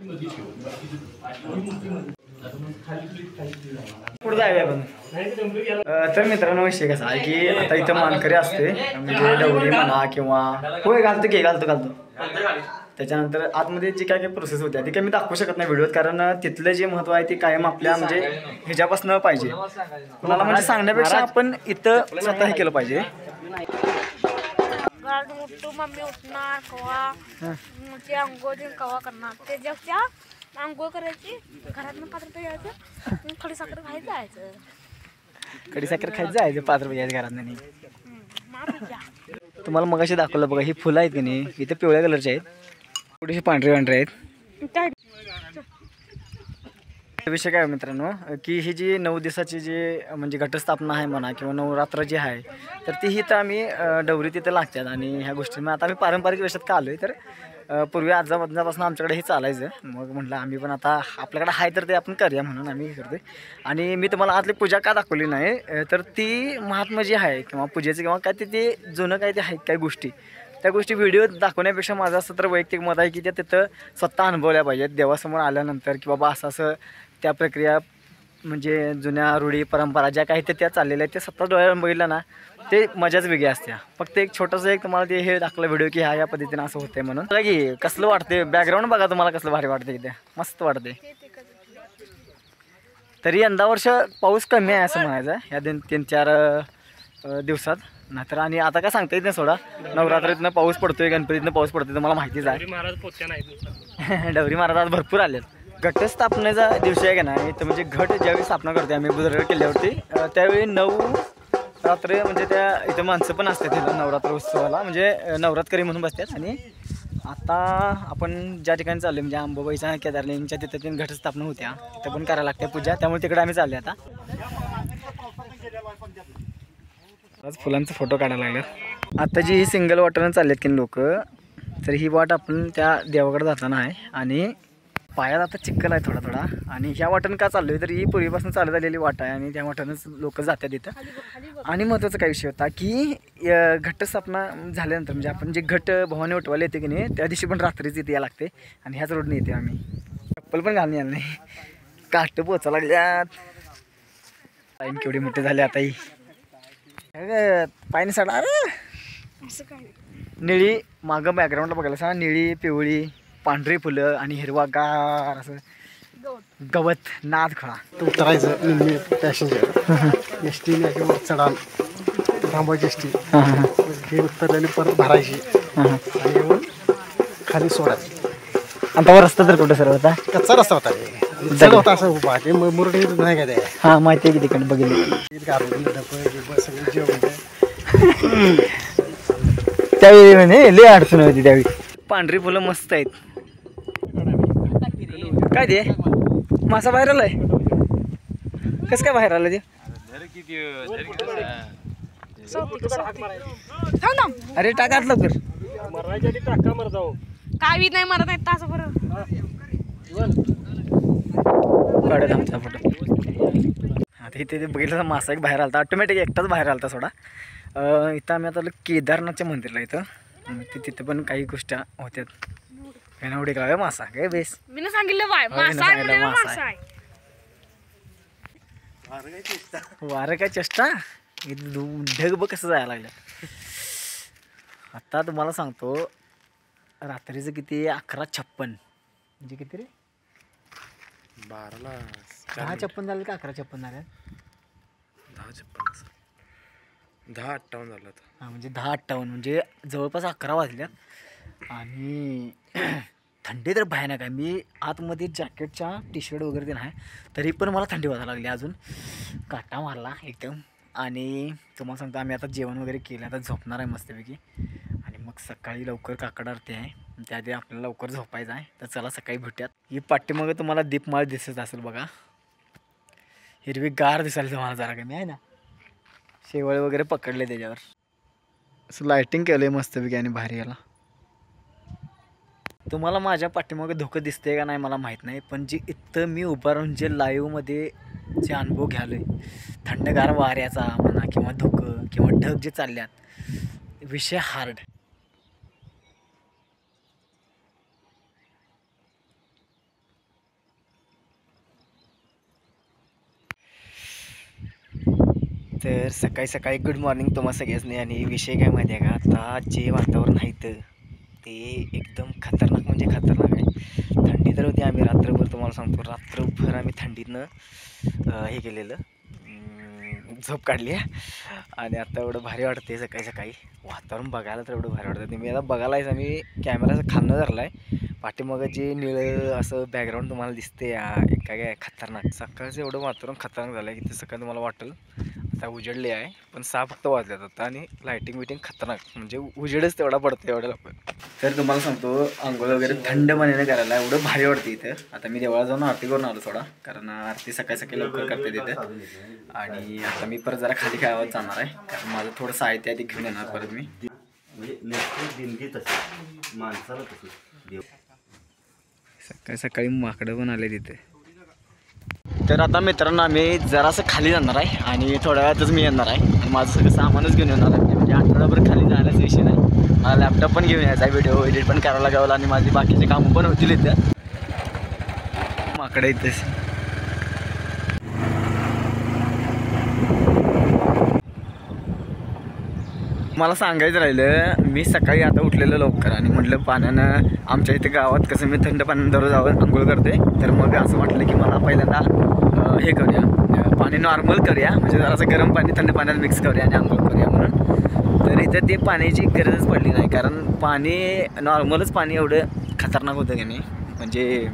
पुढे जाऊया आपण. तर मित्रांनो विषय कसा आहे की आता इथं मानकरी असते म्हणजे डवरी म्हणा किंवा होय घालतो त्याच्यानंतर आतमध्ये जी काय प्रोसेस होत्या ती काही मी दाखवू शकत नाही व्हिडिओत, कारण तिथलं जे महत्त्व आहे ते कायम आपल्या म्हणजे ह्याच्यापासून पाहिजे, कुणाला म्हणजे सांगण्यापेक्षा आपण इथं स्वतः हे केलं पाहिजे. मम्मी उठणार कवा ते अंघोळ कवा करणार त्याच्या अंघोळ करायची, घरातून पात्र यायचं, खडीसाखर खायचं जायचं. खडीसाखर खायचं जायचं 5 रुपये घरात नाही. तुम्हाला मगाशी दाखवलं बघा, ही फुलं आहेत की नाही इथे पिवळ्या कलरची आहेत, थोडीशी पांढरे आहेत. विषय काय मित्रांनो की ही जी 9 दिवसाची जी म्हणजे घटस्थापना आहे म्हणा किंवा नवरात्र जी आहे तर ती ही तर आम्ही डवरी तिथं लागतात. आणि ह्या गोष्टी आता आम्ही पारंपरिक वेशात का आलो आहे तर पूर्वी आजोबांपासून आमच्याकडे हे चालायचं, मग म्हटलं आम्ही पण आता आपल्याकडे आहे तर ते आपण करूया म्हणून आम्ही करतोय. आणि मी तुम्हाला आतली पूजा का दाखवली नाही तर ती महात्मा जी आहे किंवा पूजेचं किंवा काय ते जुनं काय ते आहेत काय गोष्टी, त्या गोष्टी व्हिडिओ दाखवण्यापेक्षा माझं असं तर वैयक्तिक मत आहे की त्या तिथं स्वतः अनुभवल्या पाहिजेत देवासमोर आल्यानंतर, की बाबा असं त्या प्रक्रिया म्हणजे जुन्या रूढी परंपरा ज्या काही त्या चाललेल्या आहेत ते स्वतः डोळ्यावर बघितलं ना ते मजाच वेगळी असते. फक्त एक छोटंसं एक तुम्हाला ते हे दाखवलं व्हिडिओ की ह्या पद्धतीनं असं होतंय म्हणून. की कसलं वाटते बॅकग्राऊंड बघा तुम्हाला कसलं भारी वाटते इथे, मस्त वाटते. तरी यंदा वर्ष पाऊस कमी आहे असं म्हणायचं ह्या 3-4 दिवसात, नाहीतर आणि आता काय सांगता येत नाही सोडा. नवरात्रीतनं पाऊस पडतोय, गणपतीतनं पाऊस पडतोय, तुम्हाला माहितीच आहे. डवरी महाराज आज भरपूर आलेत. घटस्थापनेचा दिवशी आहे का नाही तर म्हणजे घट ज्यावेळी स्थापना करते आम्ही बुधवार किल्ल्यावरती त्यावेळी 9 रात्र म्हणजे त्या इथं माणसं पण असतात तिला नवरात्र उत्सवाला म्हणजे नवरात्रकरी म्हणून बसतात. आणि आता आपण ज्या ठिकाणी चाललो म्हणजे अंबाबाईच्या केदारलिंगच्या तिथं 3 घटस्थापना होत्या, त्या पण करायला लागते पूजा, त्यामुळे तिकडे आम्ही चालले. आता आज फुलांचा फोटो काढायला लागल्यात. आता जी ही सिंगल वाटरनं चाललेत की लोक, तर ही वाट आपण त्या देवाकडे जाताना आहे आणि पायात आता चिखल आहे थोडा. आणि ह्या वाटेनं का चाललोय तर ही पूर्वीपासून चालत आलेली वाट आहे आणि त्या वाटेनंच लोक जातात तिथं. आणि महत्त्वाचा काय विषय होता की घटस्थापना झाल्यानंतर म्हणजे आपण जे घट भवानी उठवायला येते की नाही त्या दिवशी पण रात्रीच इथे यायला लागते आणि ह्याच रोडने येते. आम्ही चप्पल पण घालून यायला नाही, काष्ट पोचा लागल्यात. टाईम केवढी मोठी झाली आता ही पायने साडा निळी मागं बॅकग्राऊंडला बघायला सांगा, निळी पिवळी पांढरी फुलं आणि हिरवागार असं गवत नाद खळा. उतरायचं पॅसेंजर एस टी चढाल थांबायची एस टी हे उतरलेली परत भरायची आणि येऊन खाली सोडायची. आता रस्ता तर कुठं सर होता? कच्चा रस्ता होता चढ होता असं उभा ते मुरडी नाही का ते. हां माहिती आहे की तिकडे बघितलं त्यावेळी म्हणजे लय अडचण होती त्यावेळी. पांढरी फुलं मस्त आहेत. काय ते मासा बाहेर आलाय? कसं काय बाहेर आलं ते? अरे टाका लवकर. काय नाही मरत आहेत तास बरं काढत आमचा फोटो. आता इथे बघितलं मासा एक बाहेर आलता, ऑटोमॅटिक एकटाच बाहेर आलता सोडा. इथं आम्ही आता केदारनाथच्या मंदिरला इथं तिथं पण काही गोष्टी होत्यात. एवढे काय मासा काय बेस मी सांगितलं बाय मासा आहे. वारं काय चेष्टा ढग बघ कसं जायला लागलं. आता तुम्हाला सांगतो रात्रीचं किती 11:56 म्हणजे किती रे 10:56 झालं का 11:56 झालं? 10:58 झालं. हां म्हणजे 10:58 म्हणजे जवळपास 11 वाजल्यात. आणि थंडी तर भयानक आहे. मी आतमध्ये जॅकेटच्या टी-शर्ट वगैरे ते नाही तरी पण मला थंडी वाजायला लागली. अजून काटा मारला एकदम. आणि तुम्हाला सांगतो आम्ही आता जेवण वगैरे केलं, आता झोपणार आहे मस्तपैकी. आणि मग सकाळी लवकर काकड आरती आहे, त्याआधी आपल्याला लवकर झोपायचं आहे. तर चला सकाळी भेटूयात. ही पाठीमागं तुम्हाला दीपमाळ दिसत असेल बघा, हिरवी गार दिसायला तुम्हाला जरा कमी आहे ना. शेवळे वगैरे पकडले त्याच्यावर, असं लायटिंग केलं आहे मस्तपैकी आणि भारी याला. तुम्हाला माझ्या पाठीमागे धुकं दिसते का नाही मला माहीत नाही, पण जे इथं मी उभा राहून जे लाईव्हमध्ये जे अनुभव घ्यालो आहे थंडगार वाऱ्याचा म्हणा किंवा धुकं किंवा ढग जे चालल्यात, विषय हार्ड. तर सकाळी सकाळी गुड मॉर्निंग तुम्हाला सगळ्यांनी. आणि विषय काय माहिती आहे का, आता जे वातावरण आहे तर ते एकदम खतरनाक म्हणजे खतरनाक आहे. थंडी तर होती, आम्ही रात्रभर तुम्हाला सांगतो रात्रभर आम्ही थंडीतनं हे केलेलं, झोप काढली आहे. आणि आता एवढं भारी वाटते सकाळी सकाळी वातावरण बघायला, तर एवढं भारी वाटतं. तुम्ही आता बघायलाच आम्ही कॅमेराचं खाणं धरला आहे. पाठीमागं जे निळं असं बॅकग्राऊंड तुम्हाला दिसते काय खतरनाक. सकाळचं एवढं वातावरण खतरनाक झालं आहे की ते सकाळी तुम्हाला वाटेल आता उजेडले आहे, पण 6 फक्त वाजल्यात आता. आणि लाईटिंग बिटिंग खतरनाक, म्हणजे उजेडच तेवढा पडतो एवढ्या लवकर. तर तुम्हाला सांगतो आंघोळ वगैरे थंड पाण्याने करायला एवढं भारी वाटते इथं. आता मी देवळात जाऊन आरती करून आलो थोडा, कारण आरती सकाळी सकाळी लवकर करते तिथं. आणि आता मी परत जरा खाली गावात जाणार आहे, कारण माझं थोडं साहित्य आहे ते घेऊन येणार परत मी. सकाळी सकाळी माकडं पण आले तिथे. तर आता मित्रांनो आम्ही जरासं खाली जाणार आहे आणि थोड्या वेळातच मी येणार आहे. आणि माझं सगळं सामानच घेऊन येणार आहे, म्हणजे आठवडाभर खाली जायलाच विषय नाही. मला लॅपटॉप पण घेऊन यायचा आहे, व्हिडिओ एडिट पण करायला लागेल आणि माझी बाकीचे कामं पण होतील इथं. माकडं इथेच. मला सांगायचं राहिलं, मी सकाळी आता उठलेलं लवकर आणि म्हटलं पाण्यानं आमच्या इथे गावात कसं मी थंड पाण्यानं दररोज आंघोळ करते. तर मग असं वाटलं की मला पहिल्यांदा हे करूया, पाणी नॉर्मल करूया, म्हणजे जरासं गरम पाणी थंड पाण्यात मिक्स करूया आणि आंघोळ करूया म्हणून. तर इथं ते पाण्याची गरजच पडली नाही, कारण पाणी नॉर्मलच पाणी एवढं खतरनाक होतं की नाही, म्हणजे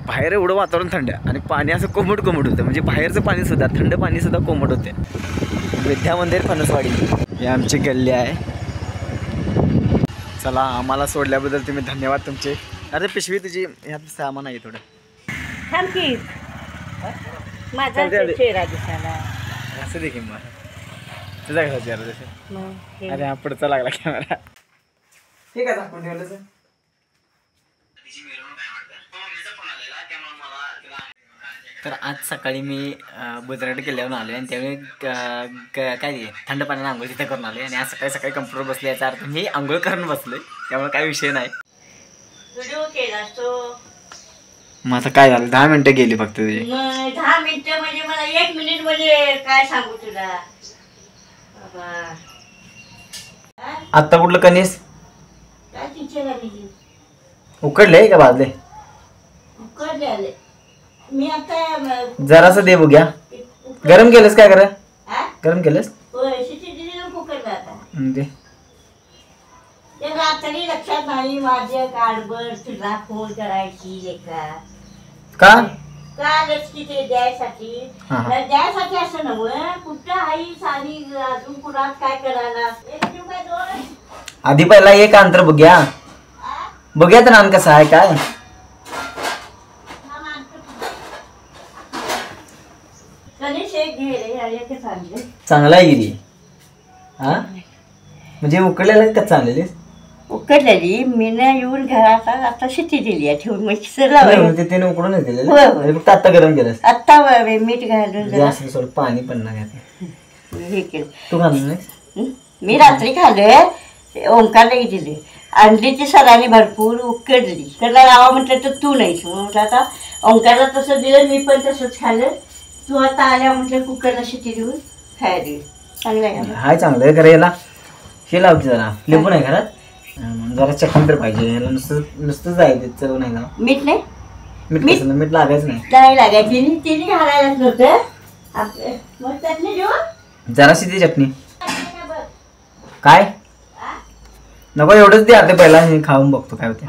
बाहेर एवढं वातावरण थंड आणि पाणी असं कोमट कोमट होतं. म्हणजे बाहेरचं पाणीसुद्धा थंड पाणीसुद्धा कोमट होते. विद्या मंदिर फणसवाडी ही आमची गल्ली आहे. चला, आम्हाला सोडल्याबद्दल तुम्ही धन्यवाद तुमचे. अरे पिशवी तुझी, ह्यात सामान आहे थोडं. माझा चेहरा दिसायला असं देखील मग तुझा कसा चेहरा दिसेल. अरे हा पुढचा लागला कॅमेरा. ठीक आहे, दाखवून ठेवलं सर. तर आज सकाळी मी बुजराट किल्ल्यावरून आलो आहे आणि त्यावेळी काय थंड पाण्याने आंघोळ तिथे करून आलो आहे. आणि आज सकाळी सकाळी कम्प्युटर बसले, याचा अर्थ मी आंघोळ करून बसलो, त्यामुळे काही विषय नाही. व्हिडिओ केला तो मग आता काय झालं, 10 मिनटं गेली फक्त तुझी. 10 मिनिटं म्हणजे मला 1 मिनिट मध्ये काय सांगू तुला बाबा. आत्ता कुठलं कणीस काय तिच्या गाडीची उकडले का भाजले? उकडले आले मी आता. जरासं दे बघूया. गरम केलंस काय करा? गरम केलंस? होय, शिटी दिली ना कुकरला आता. दे. ते रात्री लक्षात नाही माझ्या गाडबर तुला फोन करायची लेका. का? कालच की ते द्यायसाठी. द्यायसाठी असं नव्हतं, कुठं आईस आणि अजून कुणात काय करायला. एक देऊ काय 2? आधी पहिला एक अंतर बघूया, बघूया तर नान कसं आहे काय. चांगला आहे गिरी. हा म्हणजे उकडलेलं का चांगलेली उकडलेली मी ना येऊन घरात आता शिटी दिली आहे, ठेवून मिक्सर लावलं त्याने उकडून होय, होय. फक्त आता गरम केलंस. आता मीठ घालून जरा असं सोड, पाणी पण नाही हे केलं. तू घालून नाही? मी रात्री खाल्लं, ओंकारला दिली, आणली ती सरांनी भरपूर उकडली. त्याला लावा म्हटलं तर तू नाहीस म्हटलं. आता ओंकारला तसं दिलं, मी पण तसंच खाल्लं. तू आता आल्या म्हटलं कुकरला शिटी देऊन खायला दिली. चांगलं आहे का? हाय चांगलं आहे. करायला हे लावते जरा, लिंबू नाही घरात, जरा चटणी तर पाहिजे. ह्याला नुसतं जायचं, चव नाही ना. मीठ नाही, मीठ लागायचं नाही. नाही लागायची, तिने घालायलाच नव्हतं. मग चटणी देऊ जराशी ती चटणी. काय नको, एवढंच दे. आता पहिला हे खाऊन बघतो काय होते.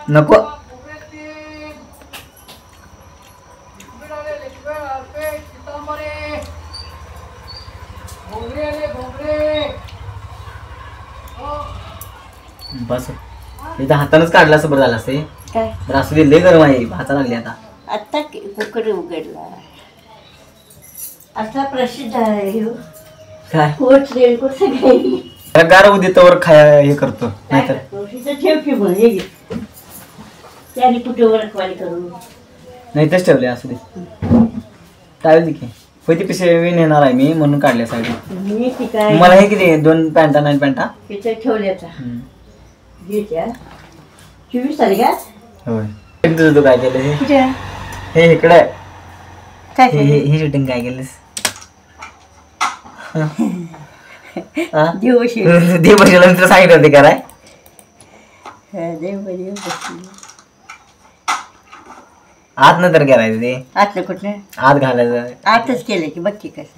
नको. बस इथं हातानच काढला असं बरं झालं असते. काय तर असं लय गरम आहे, भाता लागली आता. आता कुकर उघडला. आता प्रसिद्ध आहे काय कोट रेनकोट सगळे गार उद्या तवर खाया हे करतो, नाहीतर ठेव की मग हे घे. त्याने कुठे वरखवाली करू नाहीतच ठेवले असू दे. टावेल दे की होय, ती पिशवी नेणार आहे मी म्हणून काढल्या साईड. मी ती काय मला हे किती 2 पॅन्टा 9 पॅन्टा तिथे ठेवल्याचा घ्यायच्या 24 तारखेला. होय. तुझं तू काय केलं हे? कुठे हे इकडे काय केलं? ही शूटिंग काय केलीस दिवशी देवशीला मित्र सांगितलं होते कराय देव आत नंतर करायचं ते आतलं कुठलं आत घालायचं आतच केलं की बघ की कसं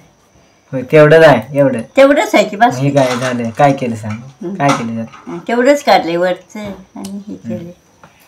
होय तेवढंच आहे एवढं तेवढंच आहे की बस हे काय झालं काय केलं सांग काय केलं तेवढंच काढलंय वरचं आणि हे केलं